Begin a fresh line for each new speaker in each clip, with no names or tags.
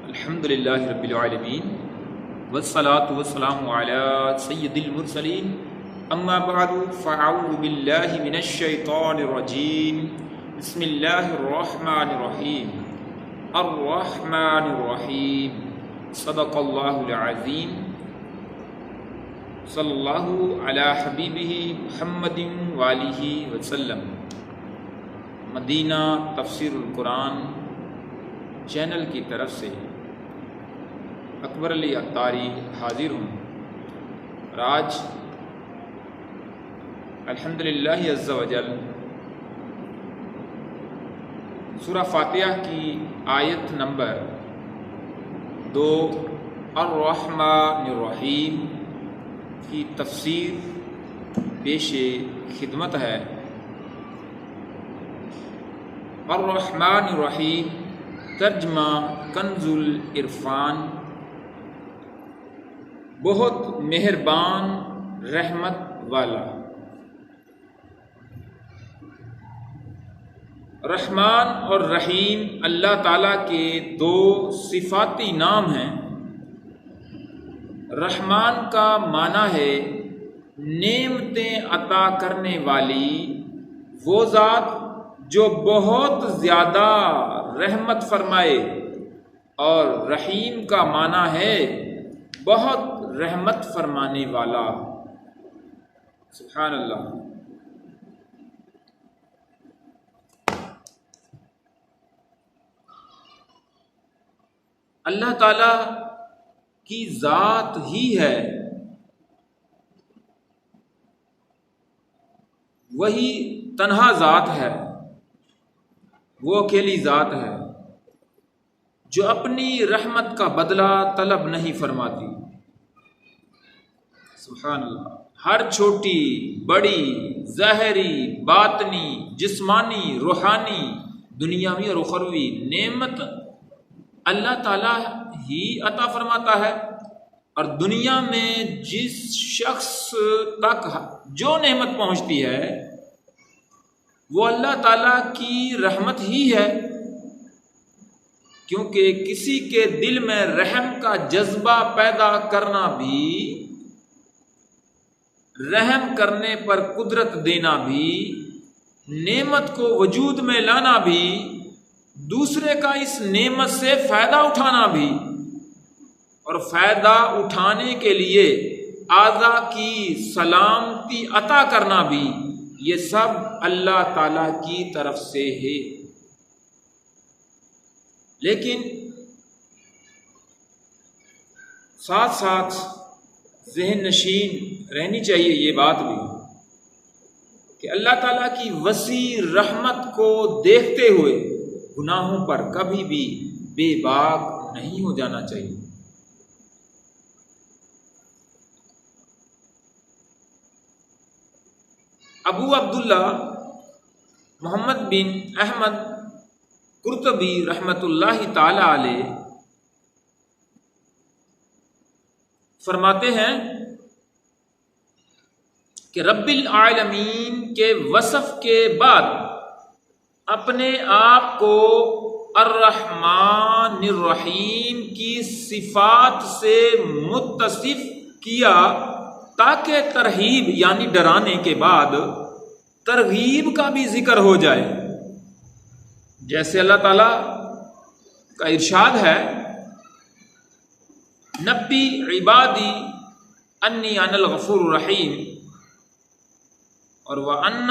الحمد للہ رب العالمین والصلاة والسلام علی سید المرسلین اما بعد فاعوذ باللہ من الشیطان الرجیم بسم اللہ الرحمن الرحیم الرحمن الرحیم صدق اللہ العظیم صلی اللہ علی حبیبہ محمد وآلہ وسلم۔ مدینہ تفسیر القرآن چینل کی طرف سے اکبر علی اتاری حاضر ہوں اور آج الحمدللہ عز و جل سورہ فاتحہ کی آیت نمبر 2 الرحمن الرحیم کی تفسیر پیش خدمت ہے۔ الرحمن الرحیم ترجمہ کنز العرفان، بہت مہربان رحمت والا۔ رحمان اور رحیم اللہ تعالیٰ کے دو صفاتی نام ہیں۔ رحمان کا معنی ہے نعمتیں عطا کرنے والی وہ ذات جو بہت زیادہ رحمت فرمائے، اور رحیم کا معنی ہے بہت رحمت فرمانے والا۔ سبحان اللہ۔ اللہ تعالی کی ذات ہی ہے، وہی تنہا ذات ہے، وہ اکیلی ذات ہے جو اپنی رحمت کا بدلہ طلب نہیں فرماتی۔ سبحان اللہ۔ ہر چھوٹی بڑی ظاہری باطنی جسمانی روحانی دنیاوی اور اخروی نعمت اللہ تعالیٰ ہی عطا فرماتا ہے، اور دنیا میں جس شخص تک جو نعمت پہنچتی ہے وہ اللہ تعالیٰ کی رحمت ہی ہے، کیونکہ کسی کے دل میں رحم کا جذبہ پیدا کرنا بھی، رحم کرنے پر قدرت دینا بھی، نعمت کو وجود میں لانا بھی، دوسرے کا اس نعمت سے فائدہ اٹھانا بھی، اور فائدہ اٹھانے کے لیے اعضاء کی سلامتی عطا کرنا بھی، یہ سب اللہ تعالیٰ کی طرف سے ہے۔ لیکن ساتھ ساتھ ذہن نشین رہنی چاہیے یہ بات بھی کہ اللہ تعالیٰ کی وسیع رحمت کو دیکھتے ہوئے گناہوں پر کبھی بھی بے باک نہیں ہو جانا چاہیے۔ ابو عبداللہ محمد بن احمد قرطبی رحمۃ اللہ تعالی علیہ فرماتے ہیں کہ رب العالمین کے وصف کے بعد اپنے آپ کو الرحمن الرحیم کی صفات سے متصف کیا، تاکہ ترغیب یعنی ڈرانے کے بعد ترغیب کا بھی ذکر ہو جائے۔ جیسے اللہ تعالیٰ کا ارشاد ہے نبی عبادی انی انا الغفور الرحیم، اور وَأَنَّ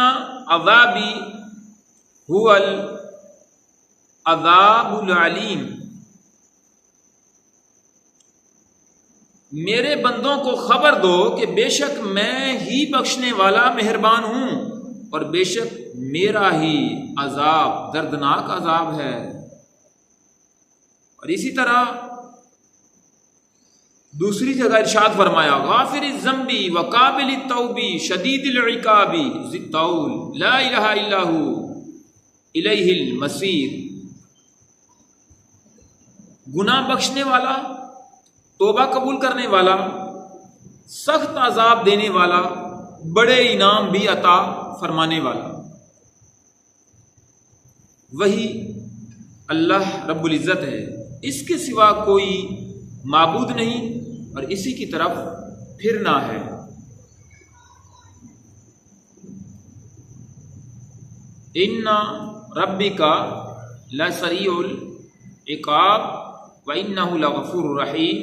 عَذَابِي هُوَ الْعَذَابُ الْعَلِيمُ، میرے بندوں کو خبر دو کہ بے شک میں ہی بخشنے والا مہربان ہوں، اور بے شک میرا ہی عذاب دردناک عذاب ہے۔ اور اسی طرح دوسری جگہ ارشاد فرمایا غافر الذنب وقابل التوب شدید العقاب ذی الطول لا الہ الا ہو الیہ المصیر، گناہ بخشنے والا، توبہ قبول کرنے والا، سخت عذاب دینے والا، بڑے انعام بھی عطا فرمانے والا، وہی اللہ رب العزت ہے۔ اس کے سوا کوئی معبود نہیں اور اسی کی طرف پھرنا ہے۔ ان ربک لسریع العقاب وانہ لغفور رحیم،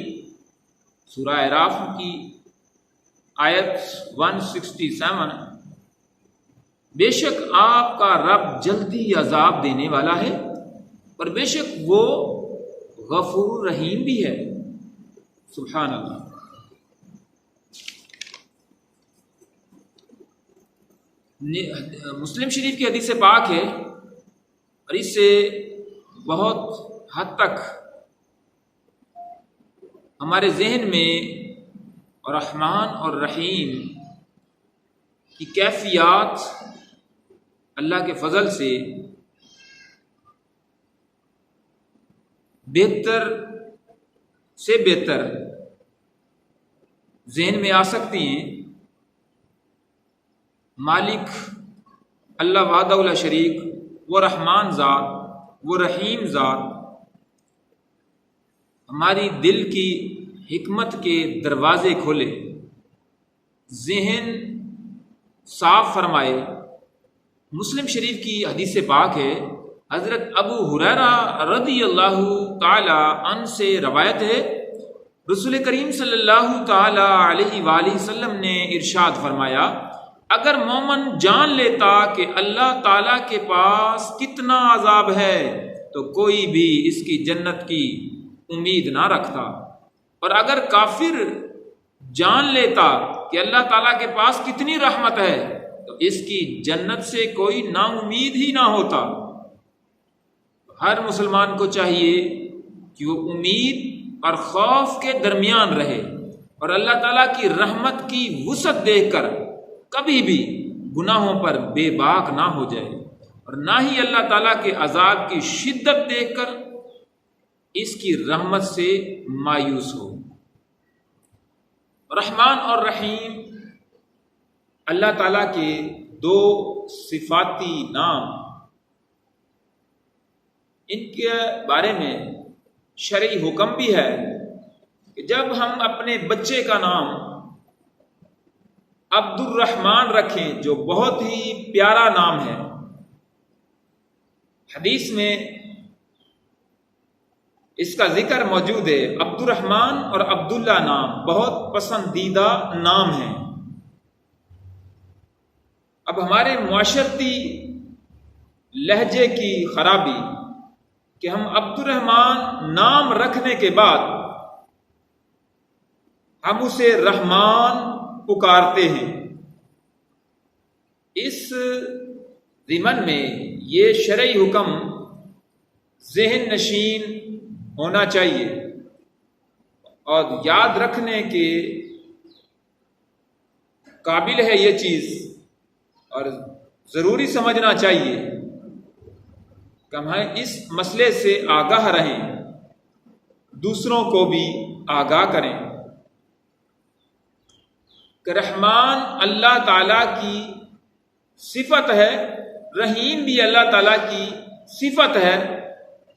سورہ اعراف کی آیت 167۔ بے شک آپ کا رب جلدی عذاب دینے والا ہے اور بے شک وہ غفور رحیم بھی ہے۔ سبحان اللہ۔ مسلم شریف کی حدیث پاک ہے اور اس سے بہت حد تک ہمارے ذہن میں رحمان اور رحیم کی کیفیات اللہ کے فضل سے بہتر سے بہتر ذہن میں آ سکتی ہیں۔ مالک اللہ وحدہ لا شریک، وہ رحمان ذات، وہ رحیم ذات ہماری دل کی حکمت کے دروازے کھولے، ذہن صاف فرمائے۔ مسلم شریف کی حدیث پاک ہے، حضرت ابو ہریرہ رضی اللہ تعالی عنہ سے روایت ہے، رسول کریم صلی اللہ تعالی علیہ وآلہ وسلم نے ارشاد فرمایا، اگر مومن جان لیتا کہ اللہ تعالیٰ کے پاس کتنا عذاب ہے تو کوئی بھی اس کی جنت کی امید نہ رکھتا، اور اگر کافر جان لیتا کہ اللہ تعالیٰ کے پاس کتنی رحمت ہے تو اس کی جنت سے کوئی نا امید ہی نہ ہوتا۔ ہر مسلمان کو چاہیے کہ وہ امید اور خوف کے درمیان رہے اور اللہ تعالیٰ کی رحمت کی وسعت دیکھ کر کبھی بھی گناہوں پر بے باک نہ ہو جائے، اور نہ ہی اللہ تعالیٰ کے عذاب کی شدت دیکھ کر اس کی رحمت سے مایوس ہو۔ رحمان اور رحیم اللہ تعالیٰ کے دو صفاتی نام، ان کے بارے میں شرعی حکم بھی ہے کہ جب ہم اپنے بچے کا نام عبد الرحمن رکھیں، جو بہت ہی پیارا نام ہے، حدیث میں اس کا ذکر موجود ہے۔ عبد الرحمن اور عبداللہ نام بہت پسندیدہ نام ہیں۔ اب ہمارے معاشرتی لہجے کی خرابی کہ ہم عبد الرحمن نام رکھنے کے بعد ہم اسے رحمان پکارتے ہیں۔ اس ضمن میں یہ شرعی حکم ذہن نشین ہونا چاہیے اور یاد رکھنے کے قابل ہے یہ چیز، اور ضروری سمجھنا چاہیے کہ ہم اس مسئلے سے آگاہ رہیں، دوسروں کو بھی آگاہ کریں کہ رحمان اللہ تعالیٰ کی صفت ہے، رحیم بھی اللہ تعالیٰ کی صفت ہے۔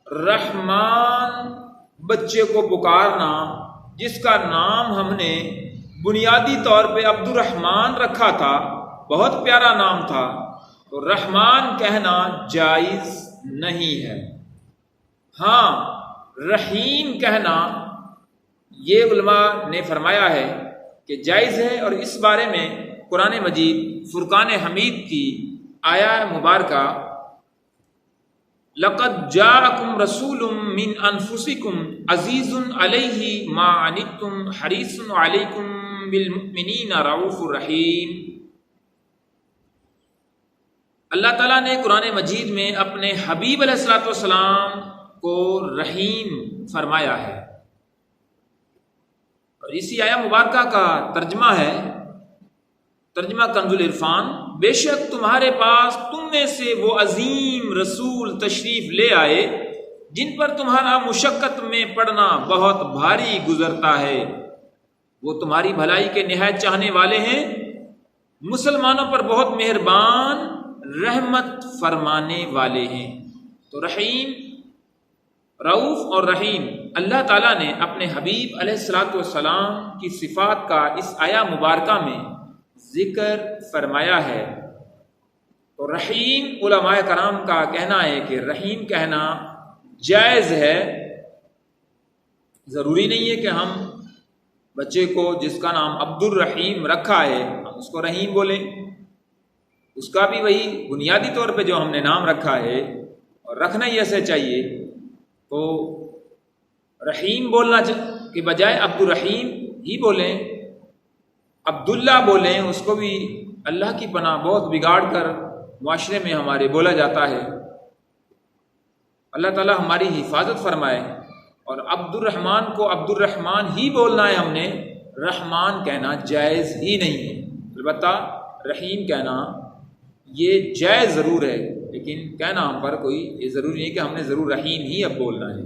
رحمان بچے کو پکارنا، جس کا نام ہم نے بنیادی طور پہ عبد الرحمن رکھا تھا، بہت پیارا نام تھا، تو رحمان کہنا جائز نہیں ہے۔ ہاں، رحیم کہنا یہ علماء نے فرمایا ہے کہ جائز ہے، اور اس بارے میں قرآن مجید فرقان حمید کی آیہ مبارکہ لَقَدْ جَاءَكُمْ رَسُولٌ مِّنْ أَنفُسِكُمْ عَزِيزٌ عَلَيْهِ مَا عَنِتُّمْ حَرِيصٌ عَلَيْكُمْ بِالْمُؤْمِنِينَ رَءُوفٌ رَحِيمٌ۔ اللہ تعالیٰ نے قرآن مجید میں اپنے حبیب علیہ الصلوۃ والسلام کو رحیم فرمایا ہے، اور اسی آیہ مبارکہ کا ترجمہ ہے، ترجمہ کنز العرفان، بے شک تمہارے پاس تم میں سے وہ عظیم رسول تشریف لے آئے جن پر تمہارا مشقت میں پڑنا بہت بھاری گزرتا ہے، وہ تمہاری بھلائی کے نہایت چاہنے والے ہیں، مسلمانوں پر بہت مہربان، رحمت فرمانے والے ہیں۔ تو رحیم، رؤوف اور رحیم اللہ تعالیٰ نے اپنے حبیب علیہ الصلاۃ والسلام کی صفات کا اس آیا مبارکہ میں ذکر فرمایا ہے۔ تو رحیم، علماء کرام کا کہنا ہے کہ رحیم کہنا جائز ہے، ضروری نہیں ہے کہ ہم بچے کو جس کا نام عبد الرحیم رکھا ہے ہم اس کو رحیم بولیں، اس کا بھی وہی بنیادی طور پہ جو ہم نے نام رکھا ہے اور رکھنا ہی ایسے چاہیے، تو رحیم بولنا کے بجائے عبد الرحیم ہی بولیں، عبداللہ بولیں، اس کو بھی اللہ کی پناہ بہت بگاڑ کر معاشرے میں ہمارے بولا جاتا ہے۔ اللہ تعالیٰ ہماری حفاظت فرمائے۔ اور عبد الرحمن کو عبد الرحمن ہی بولنا ہے ہم نے، رحمان کہنا جائز ہی نہیں ہے۔ البتہ رحیم کہنا یہ جائز ضرور ہے، لیکن کہنا ہم پر کوئی یہ ضروری نہیں کہ ہم نے ضرور رحیم ہی اب بولنا ہے۔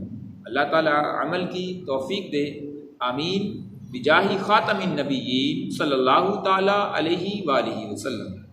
اللہ تعالیٰ عمل کی توفیق دے، آمین، بجاہ خاتم النبیین صلی اللہ تعالیٰ علیہ وآلہ وسلم۔